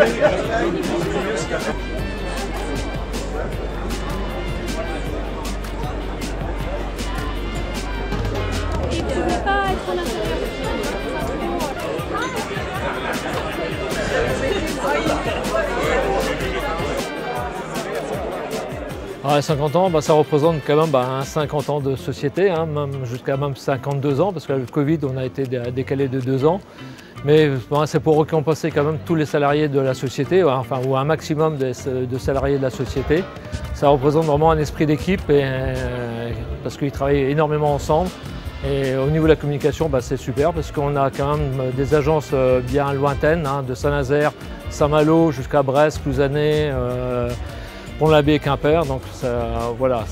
Et tu ne veux pas être en intérieur. Ah, 50 ans, ça représente quand même 50 ans de société, hein, même jusqu'à même 52 ans, parce que le Covid, on a été décalé de 2 ans. Mais c'est pour récompenser quand même tous les salariés de la société, enfin, ou un maximum de salariés de la société. Ça représente vraiment un esprit d'équipe, parce qu'ils travaillent énormément ensemble. Et au niveau de la communication, c'est super, parce qu'on a quand même des agences bien lointaines, hein, de Saint-Nazaire, Saint-Malo jusqu'à Brest, Cousanay, Pont-l'Abbé et Quimper, donc voilà,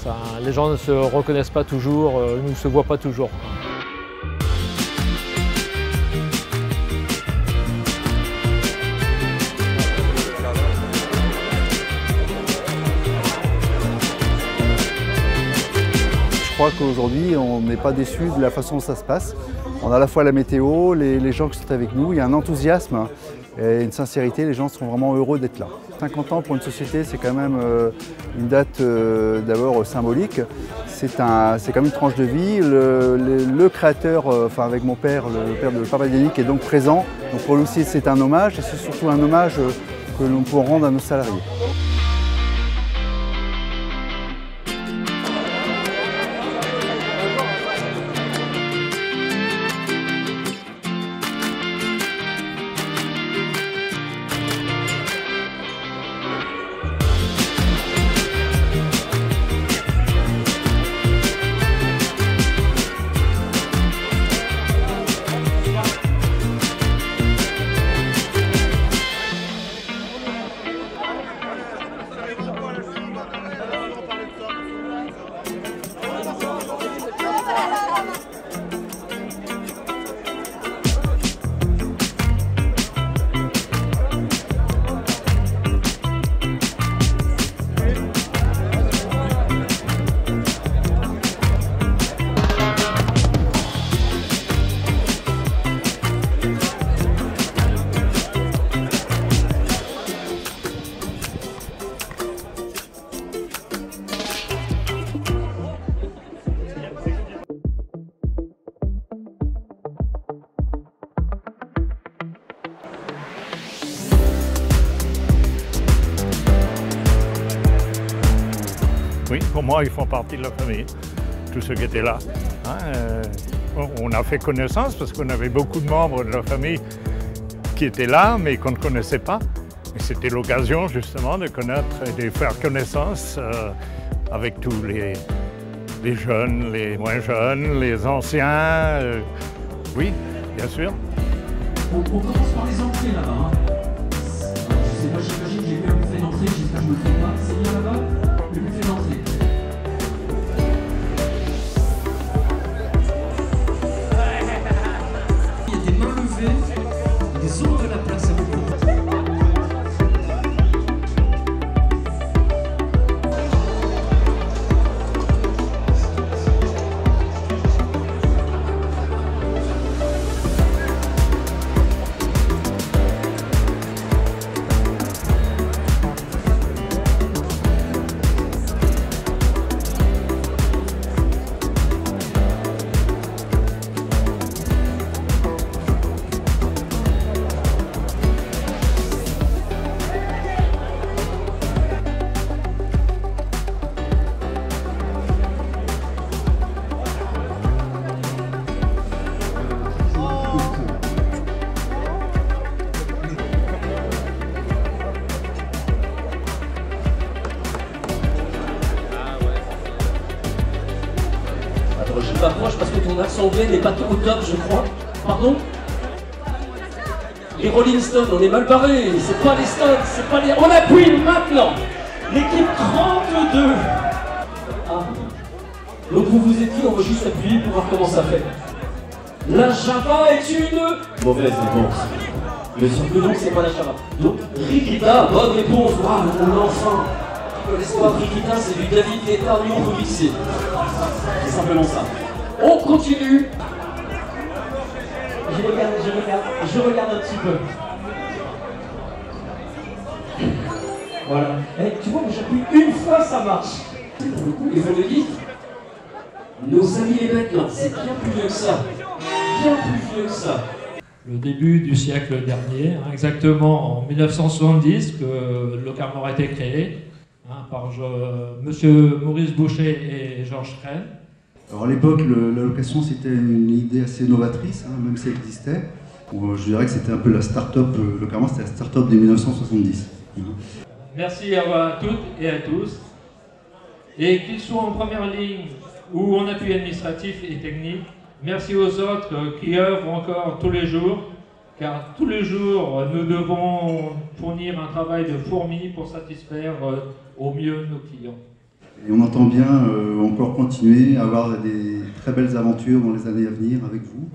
les gens ne se reconnaissent pas toujours, ne se voient pas toujours. Je crois qu'aujourd'hui, on n'est pas déçu de la façon dont ça se passe. On a à la fois la météo, les gens qui sont avec nous, il y a un enthousiasme et une sincérité, les gens sont vraiment heureux d'être là. 50 ans pour une société, c'est quand même une date d'abord symbolique. C'est quand même une tranche de vie. Le créateur, avec mon père, le père de Papa Yannick, est donc présent. Donc pour lui aussi, c'est un hommage et c'est surtout un hommage que nous pouvons rendre à nos salariés. Oui, pour moi, ils font partie de la famille, tous ceux qui étaient là. On a fait connaissance parce qu'on avait beaucoup de membres de la famille qui étaient là, mais qu'on ne connaissait pas. Et c'était l'occasion justement de connaître et de faire connaissance avec tous les jeunes, les moins jeunes, les anciens. Oui, bien sûr. On commence par les entrées là-bas. Je sais pas, j'imagine, j'ai vu un buffet d'entrée, j'espère que je me trompe pas. C'est bien là-bas, le buffet d'entrée. Il y a des mains levées, des autres de la place à beaucoup. Je m'approche parce que ton accent anglais n'est pas au top, je crois. Pardon? Les Rolling Stones, on est mal barrés. C'est pas les Stones, c'est pas les... On appuie maintenant. L'équipe 32. Ah. Donc vous vous êtes dit, on va juste appuyer pour voir comment ça fait. La Java est une mauvaise réponse. Bien sûr que non, c'est pas la Java. Donc, Rikita, bonne réponse. Waouh, mon enfant. L'espoir Rikita, c'est du David Guetta Lyon remixé. C'est simplement ça. On continue. Je regarde un petit peu. Voilà. Et tu vois, j'appuie une fois, ça marche. Et vous le dites, nos amis les bêtes, là, c'est bien plus vieux que ça. Bien plus vieux que ça. Le début du siècle dernier, hein, exactement en 1970, que le Carmor a été créé par Monsieur Maurice Boucher et Georges Crène. Alors à l'époque, la location c'était une idée assez novatrice, hein, même si elle existait. Je dirais que c'était un peu la start-up, le Carmor c'était la start-up des 1970. Merci à toutes et à tous. Et qu'ils soient en première ligne ou en appui administratif et technique, merci aux autres qui œuvrent encore tous les jours, car tous les jours nous devons fournir un travail de fourmi pour satisfaire au mieux nos clients. Et on entend bien encore continuer à avoir des très belles aventures dans les années à venir avec vous.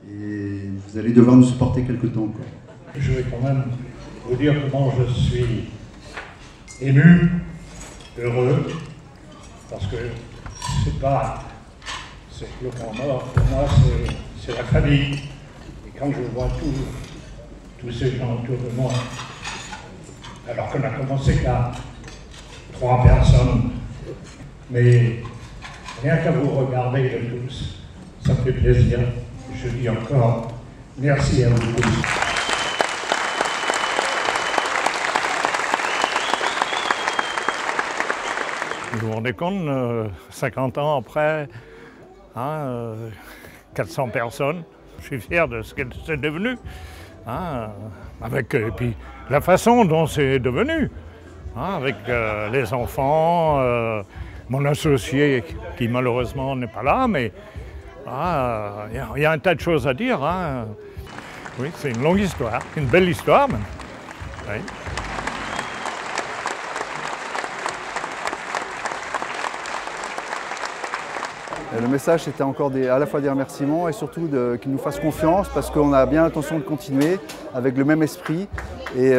Et vous allez devoir nous supporter quelque temps encore. Je vais quand même vous dire comment je suis ému, heureux, parce que c'est le Carmor, pour moi c'est la famille. Et quand je vois tous ces gens autour de moi, alors qu'on a commencé qu'à 3 personnes, mais rien qu'à vous regarder de tous, ça me fait plaisir. Je dis encore merci à vous tous. Vous vous rendez compte, 50 ans après, 400 personnes, je suis fier de ce que c'est devenu. Et puis la façon dont c'est devenu, avec les enfants, mon associé qui malheureusement n'est pas là, mais il y a un tas de choses à dire. Oui, c'est une longue histoire, une belle histoire même. Oui. Le message, c'était encore à la fois des remerciements et surtout qu'ils nous fassent confiance parce qu'on a bien l'intention de continuer avec le même esprit et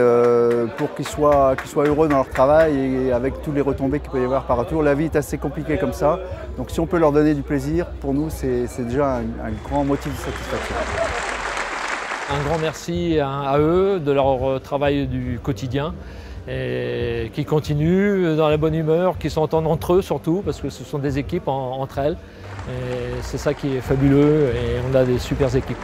pour qu'ils soient heureux dans leur travail et avec tous les retombées qu'il peut y avoir par retour. La vie est assez compliquée comme ça, donc si on peut leur donner du plaisir, pour nous, c'est déjà un grand motif de satisfaction. Un grand merci à eux de leur travail du quotidien. Et qui continuent dans la bonne humeur, qui s'entendent entre eux surtout, parce que ce sont des équipes entre elles. Et c'est ça qui est fabuleux et on a des super équipes.